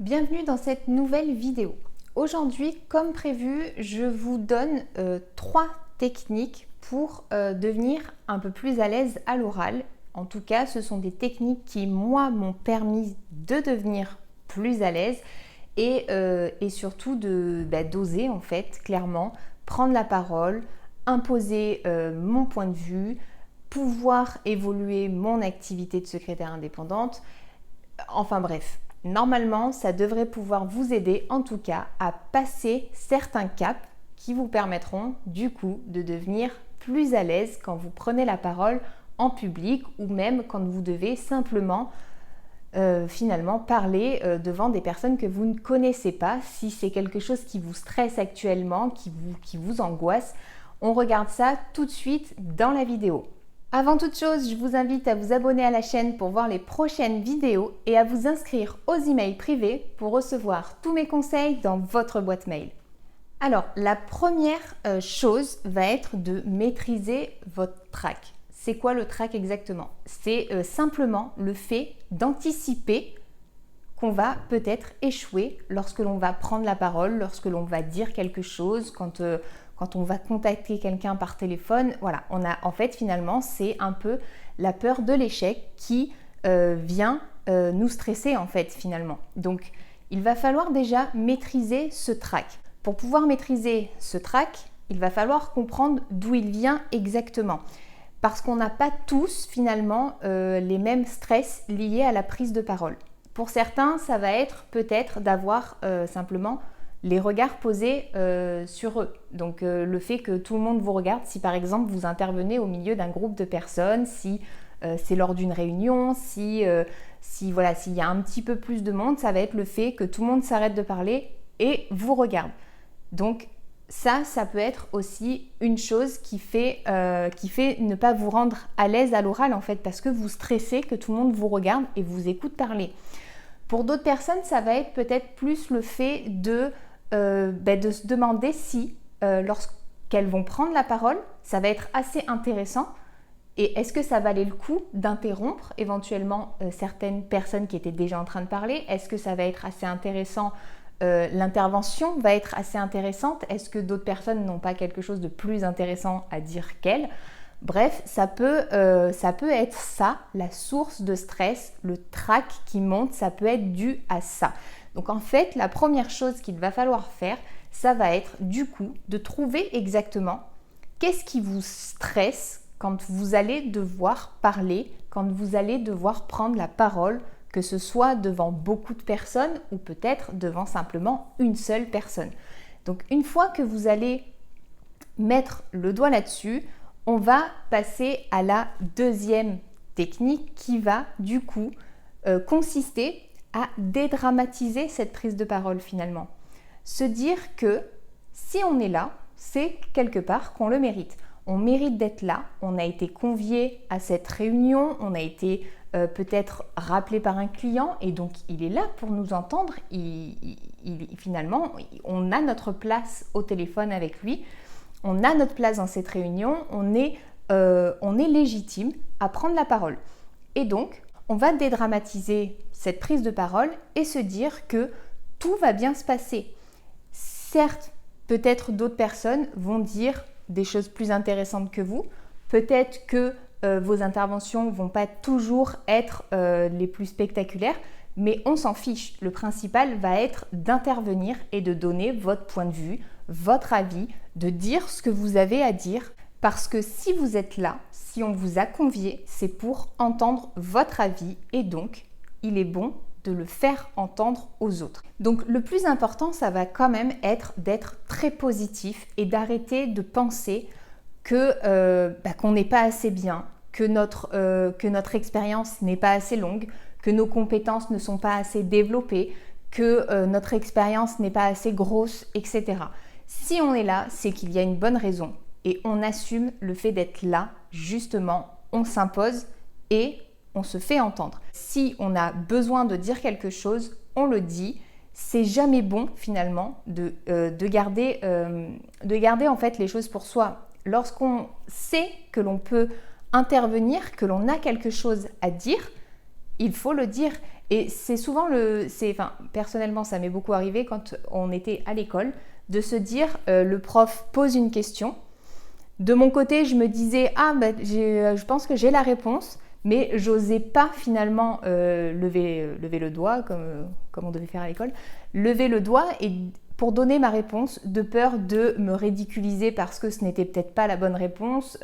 Bienvenue dans cette nouvelle vidéo. Aujourd'hui, comme prévu, je vous donne 3 techniques pour devenir un peu plus à l'aise à l'oral. En tout cas, ce sont des techniques qui, moi, m'ont permis de devenir plus à l'aise et surtout d'oser, en fait, clairement, prendre la parole, imposer mon point de vue, pouvoir évoluer mon activité de secrétaire indépendante. Enfin bref, normalement, ça devrait pouvoir vous aider en tout cas à passer certains caps qui vous permettront du coup de devenir plus à l'aise quand vous prenez la parole en public ou même quand vous devez simplement finalement parler devant des personnes que vous ne connaissez pas. Si c'est quelque chose qui vous stresse actuellement, qui vous angoisse, on regarde ça tout de suite dans la vidéo. Avant toute chose, je vous invite à vous abonner à la chaîne pour voir les prochaines vidéos et à vous inscrire aux emails privés pour recevoir tous mes conseils dans votre boîte mail. Alors, la première chose va être de maîtriser votre trac. C'est quoi le trac exactement? C'est simplement le fait d'anticiper qu'on va peut-être échouer lorsque l'on va prendre la parole, lorsque l'on va dire quelque chose, quand on va contacter quelqu'un par téléphone. Voilà, en fait finalement c'est un peu la peur de l'échec qui vient nous stresser en fait finalement. Donc il va falloir déjà maîtriser ce trac. Pour pouvoir maîtriser ce trac, il va falloir comprendre d'où il vient exactement. Parce qu'on n'a pas tous finalement les mêmes stress liés à la prise de parole. Pour certains, ça va être peut-être d'avoir simplement les regards posés sur eux. Donc le fait que tout le monde vous regarde, si par exemple vous intervenez au milieu d'un groupe de personnes, si c'est lors d'une réunion, s'il y a un petit peu plus de monde, ça va être le fait que tout le monde s'arrête de parler et vous regarde. Donc ça peut être aussi une chose qui fait ne pas vous rendre à l'aise à l'oral en fait, parce que vous stressez que tout le monde vous regarde et vous écoute parler. Pour d'autres personnes, ça va être peut-être plus le fait de se demander si, lorsqu'elles vont prendre la parole, ça va être assez intéressant et est-ce que ça valait le coup d'interrompre éventuellement certaines personnes qui étaient déjà en train de parler? Est-ce que ça va être assez intéressant? L'intervention va être assez intéressante? Est-ce que d'autres personnes n'ont pas quelque chose de plus intéressant à dire qu'elles? Bref, ça peut être ça, la source de stress, le trac qui monte, ça peut être dû à ça. Donc en fait, la première chose qu'il va falloir faire, ça va être du coup de trouver exactement qu'est-ce qui vous stresse quand vous allez devoir parler, quand vous allez devoir prendre la parole, que ce soit devant beaucoup de personnes ou peut-être devant simplement une seule personne. Donc une fois que vous allez mettre le doigt là-dessus, on va passer à la deuxième technique qui va du coup consister à dédramatiser cette prise de parole finalement. Se dire que si on est là, c'est quelque part qu'on le mérite. On mérite d'être là, on a été convié à cette réunion, on a été peut-être rappelé par un client et donc il est là pour nous entendre. Finalement, on a notre place au téléphone avec lui. On a notre place dans cette réunion, on est légitime à prendre la parole. Et donc, on va dédramatiser cette prise de parole et se dire que tout va bien se passer. Certes, peut-être d'autres personnes vont dire des choses plus intéressantes que vous. Peut-être que vos interventions ne vont pas toujours être les plus spectaculaires, mais on s'en fiche. Le principal va être d'intervenir et de donner votre point de vue, votre avis, de dire ce que vous avez à dire. Parce que si vous êtes là, si on vous a convié, c'est pour entendre votre avis et donc il est bon de le faire entendre aux autres. Donc le plus important, ça va quand même être d'être très positif et d'arrêter de penser qu'on n'est pas assez bien, que notre expérience n'est pas assez longue, que nos compétences ne sont pas assez développées, que notre expérience n'est pas assez grosse, etc. Si on est là, c'est qu'il y a une bonne raison et on assume le fait d'être là, justement, on s'impose et on se fait entendre. Si on a besoin de dire quelque chose, on le dit. C'est jamais bon finalement de garder en fait les choses pour soi. Lorsqu'on sait que l'on peut intervenir, que l'on a quelque chose à dire, il faut le dire. Et c'est souvent personnellement, ça m'est beaucoup arrivé quand on était à l'école, de se dire, le prof pose une question. De mon côté, je me disais, je pense que j'ai la réponse, mais j'osais pas finalement lever le doigt, comme on devait faire à l'école, lever le doigt et pour donner ma réponse, de peur de me ridiculiser parce que ce n'était peut-être pas la bonne réponse,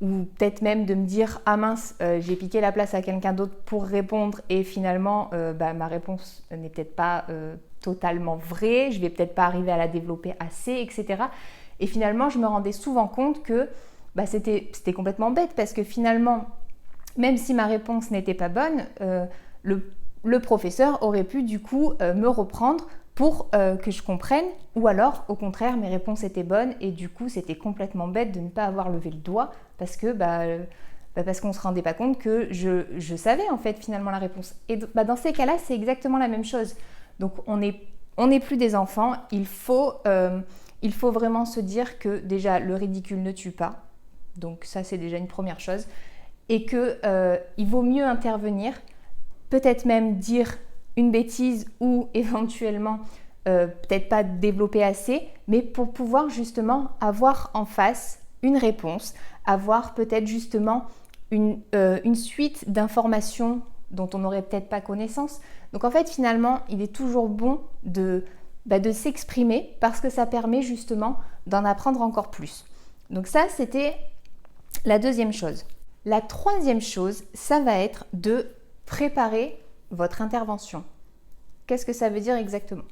ou peut-être même de me dire « Ah mince, j'ai piqué la place à quelqu'un d'autre pour répondre et finalement ma réponse n'est peut-être pas totalement vraie, je vais peut-être pas arriver à la développer assez, etc. » Et finalement, je me rendais souvent compte que c'était complètement bête parce que finalement, même si ma réponse n'était pas bonne, le professeur aurait pu du coup me reprendre pour que je comprenne, ou alors au contraire mes réponses étaient bonnes et du coup c'était complètement bête de ne pas avoir levé le doigt parce que parce qu'on ne se rendait pas compte que je savais en fait finalement la réponse. Et dans ces cas-là c'est exactement la même chose. Donc on n'est plus des enfants, il faut vraiment se dire que déjà le ridicule ne tue pas, donc ça c'est déjà une première chose, et qu'il vaut mieux intervenir, peut-être même dire une bêtise ou éventuellement peut-être pas développer assez, mais pour pouvoir justement avoir en face une réponse, avoir peut-être justement une suite d'informations dont on n'aurait peut-être pas connaissance. Donc en fait finalement il est toujours bon de s'exprimer parce que ça permet justement d'en apprendre encore plus. Donc ça c'était la deuxième chose. La troisième chose, ça va être de préparer votre intervention. Qu'est-ce que ça veut dire exactement ?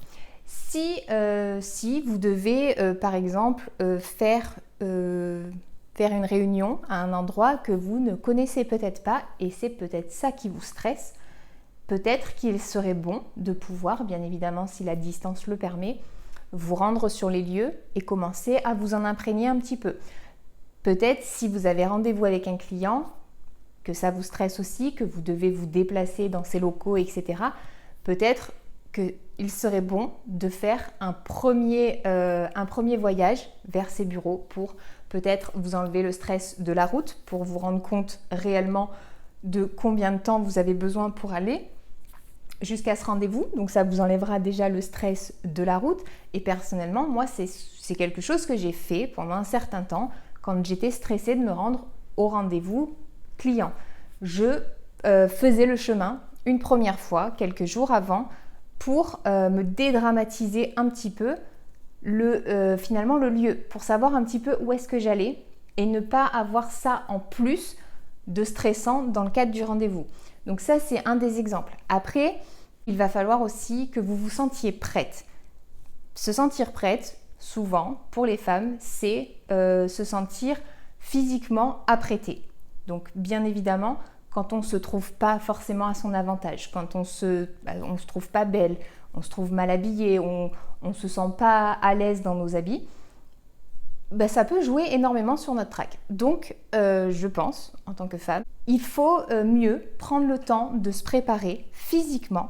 Si vous devez, par exemple, faire une réunion à un endroit que vous ne connaissez peut-être pas et c'est peut-être ça qui vous stresse, peut-être qu'il serait bon de pouvoir, bien évidemment si la distance le permet, vous rendre sur les lieux et commencer à vous en imprégner un petit peu. Peut-être si vous avez rendez-vous avec un client, que ça vous stresse aussi, que vous devez vous déplacer dans ses locaux, etc. Peut-être qu'il serait bon de faire un premier voyage vers ces bureaux pour peut-être vous enlever le stress de la route, pour vous rendre compte réellement de combien de temps vous avez besoin pour aller jusqu'à ce rendez-vous. Donc ça vous enlèvera déjà le stress de la route. Et personnellement, moi, c'est quelque chose que j'ai fait pendant un certain temps quand j'étais stressée de me rendre au rendez-vous client. Je faisais le chemin une première fois, quelques jours avant, pour me dédramatiser un petit peu finalement le lieu, pour savoir un petit peu où est-ce que j'allais et ne pas avoir ça en plus de stressant dans le cadre du rendez-vous. Donc ça, c'est un des exemples. Après, il va falloir aussi que vous vous sentiez prête. Se sentir prête, souvent, pour les femmes, c'est se sentir physiquement apprêtée. Donc, bien évidemment, quand on ne se trouve pas forcément à son avantage, quand on se trouve pas belle, on se trouve mal habillée, on ne se sent pas à l'aise dans nos habits, ça peut jouer énormément sur notre trac. Donc, je pense, en tant que femme, il faut mieux prendre le temps de se préparer physiquement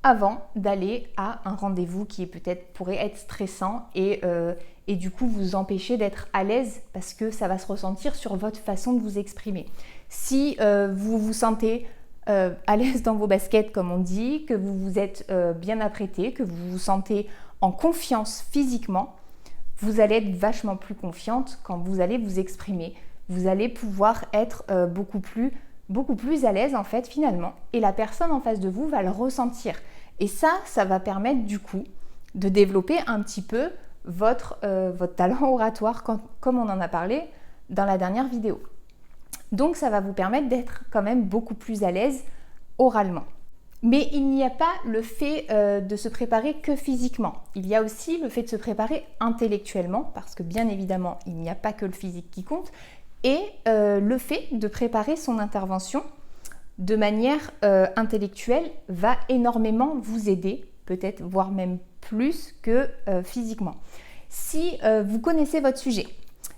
avant d'aller à un rendez-vous qui pourrait être stressant et du coup vous empêcher d'être à l'aise parce que ça va se ressentir sur votre façon de vous exprimer. Si vous vous sentez à l'aise dans vos baskets comme on dit, que vous vous êtes bien apprêté, que vous vous sentez en confiance physiquement, vous allez être vachement plus confiante quand vous allez vous exprimer. Vous allez pouvoir être beaucoup plus à l'aise en fait finalement et la personne en face de vous va le ressentir. Et ça va permettre du coup de développer un petit peu votre talent oratoire comme on en a parlé dans la dernière vidéo. Donc ça va vous permettre d'être quand même beaucoup plus à l'aise oralement. Mais il n'y a pas le fait de se préparer que physiquement. Il y a aussi le fait de se préparer intellectuellement, parce que bien évidemment, il n'y a pas que le physique qui compte, et le fait de préparer son intervention de manière intellectuelle va énormément vous aider, peut-être voire même plus que physiquement. Si vous connaissez votre sujet,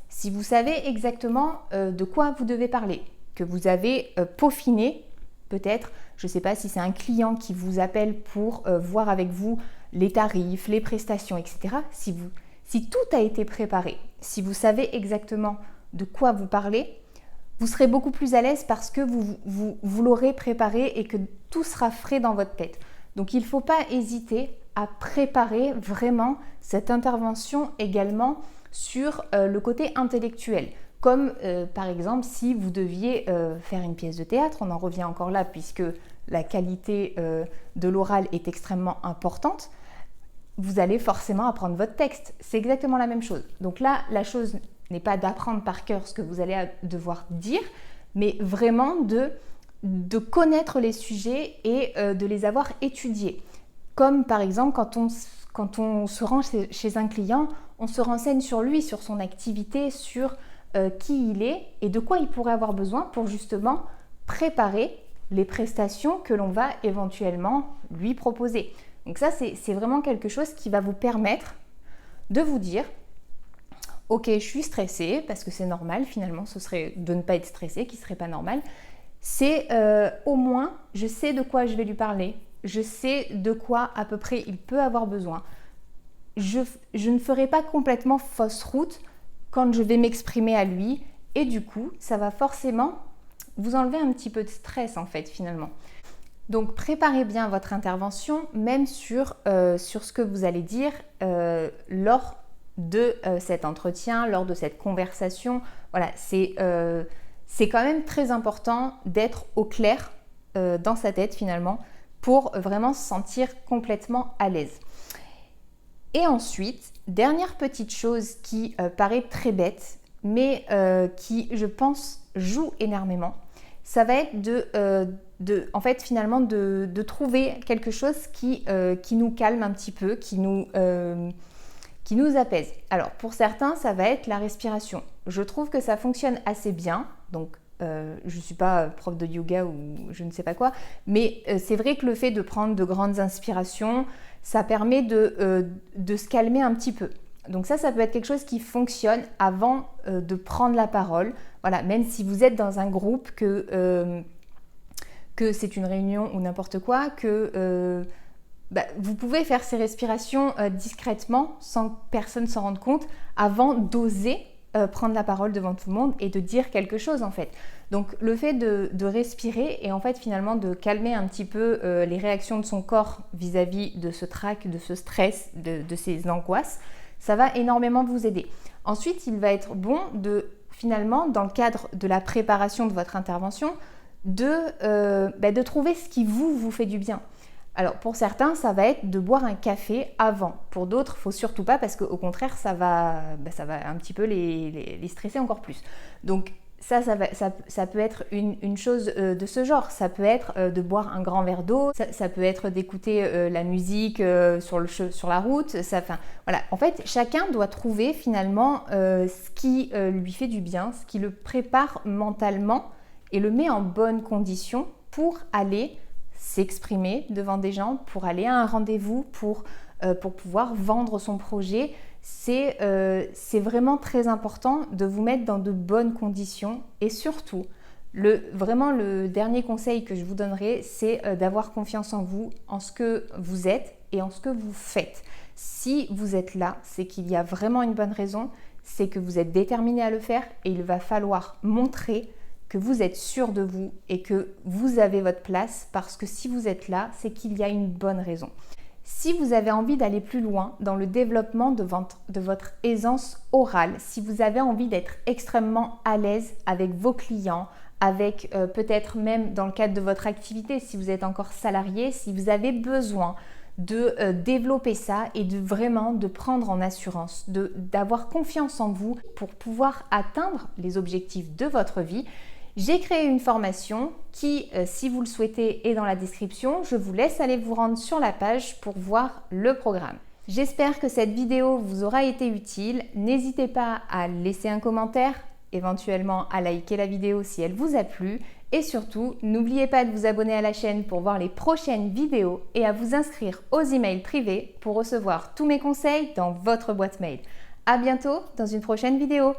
si vous savez exactement de quoi vous devez parler, que vous avez peaufiné, peut-être, je ne sais pas si c'est un client qui vous appelle pour voir avec vous les tarifs, les prestations, etc. Si tout a été préparé, si vous savez exactement de quoi vous parlez, vous serez beaucoup plus à l'aise parce que vous l'aurez préparé et que tout sera frais dans votre tête. Donc il ne faut pas hésiter à préparer vraiment cette intervention également sur le côté intellectuel. Comme par exemple si vous deviez faire une pièce de théâtre, on en revient encore là puisque la qualité de l'oral est extrêmement importante, vous allez forcément apprendre votre texte. C'est exactement la même chose. Donc là, la chose n'est pas d'apprendre par cœur ce que vous allez devoir dire, mais vraiment de connaître les sujets et de les avoir étudiés. Comme par exemple quand on se rend chez un client, on se renseigne sur lui, sur son activité, sur qui il est et de quoi il pourrait avoir besoin pour justement préparer les prestations que l'on va éventuellement lui proposer. Donc ça, c'est vraiment quelque chose qui va vous permettre de vous dire « Ok, je suis stressée, parce que c'est normal finalement, ce serait de ne pas être stressé, qui ne serait pas normal. C'est au moins, je sais de quoi je vais lui parler, je sais de quoi à peu près il peut avoir besoin. Je ne ferai pas complètement fausse route quand je vais m'exprimer à lui et du coup, ça va forcément vous enlever un petit peu de stress en fait finalement. Donc préparez bien votre intervention, même sur ce que vous allez dire lors de cet entretien, lors de cette conversation. Voilà, c'est quand même très important d'être au clair dans sa tête finalement pour vraiment se sentir complètement à l'aise. Et ensuite, dernière petite chose qui paraît très bête, mais qui, je pense, joue énormément, ça va être de trouver quelque chose qui nous calme un petit peu, qui nous apaise. Alors, pour certains, ça va être la respiration. Je trouve que ça fonctionne assez bien, donc je ne suis pas prof de yoga ou je ne sais pas quoi, mais c'est vrai que le fait de prendre de grandes inspirations, ça permet de se calmer un petit peu. Donc ça peut être quelque chose qui fonctionne avant de prendre la parole. Voilà, même si vous êtes dans un groupe, que c'est une réunion ou n'importe quoi, que vous pouvez faire ces respirations discrètement sans que personne s'en rende compte avant d'oser prendre la parole devant tout le monde et de dire quelque chose en fait. Donc le fait de respirer et en fait finalement de calmer un petit peu les réactions de son corps vis-à-vis de ce trac, de ce stress, de ces angoisses, ça va énormément vous aider. Ensuite, il va être bon de finalement, dans le cadre de la préparation de votre intervention, de trouver ce qui vous fait du bien. Alors pour certains, ça va être de boire un café avant. Pour d'autres, il ne faut surtout pas parce qu'au contraire, ça va un petit peu les stresser encore plus. Donc ça peut être une chose de ce genre. Ça peut être de boire un grand verre d'eau, ça peut être d'écouter la musique sur la route. Voilà. En fait, chacun doit trouver finalement ce qui lui fait du bien, ce qui le prépare mentalement et le met en bonne condition pour aller s'exprimer devant des gens, pour aller à un rendez-vous, pour pouvoir vendre son projet. C'est vraiment très important de vous mettre dans de bonnes conditions et surtout, vraiment le dernier conseil que je vous donnerai, c'est d'avoir confiance en vous, en ce que vous êtes et en ce que vous faites. Si vous êtes là, c'est qu'il y a vraiment une bonne raison, c'est que vous êtes déterminé à le faire et il va falloir montrer que vous êtes sûr de vous et que vous avez votre place parce que si vous êtes là, c'est qu'il y a une bonne raison. Si vous avez envie d'aller plus loin dans le développement de votre aisance orale, si vous avez envie d'être extrêmement à l'aise avec vos clients, avec peut-être même dans le cadre de votre activité, si vous êtes encore salarié, si vous avez besoin de développer ça et de prendre en assurance, d'avoir confiance en vous pour pouvoir atteindre les objectifs de votre vie, j'ai créé une formation qui, si vous le souhaitez, est dans la description. Je vous laisse aller vous rendre sur la page pour voir le programme. J'espère que cette vidéo vous aura été utile. N'hésitez pas à laisser un commentaire, éventuellement à liker la vidéo si elle vous a plu. Et surtout, n'oubliez pas de vous abonner à la chaîne pour voir les prochaines vidéos et à vous inscrire aux emails privés pour recevoir tous mes conseils dans votre boîte mail. À bientôt dans une prochaine vidéo.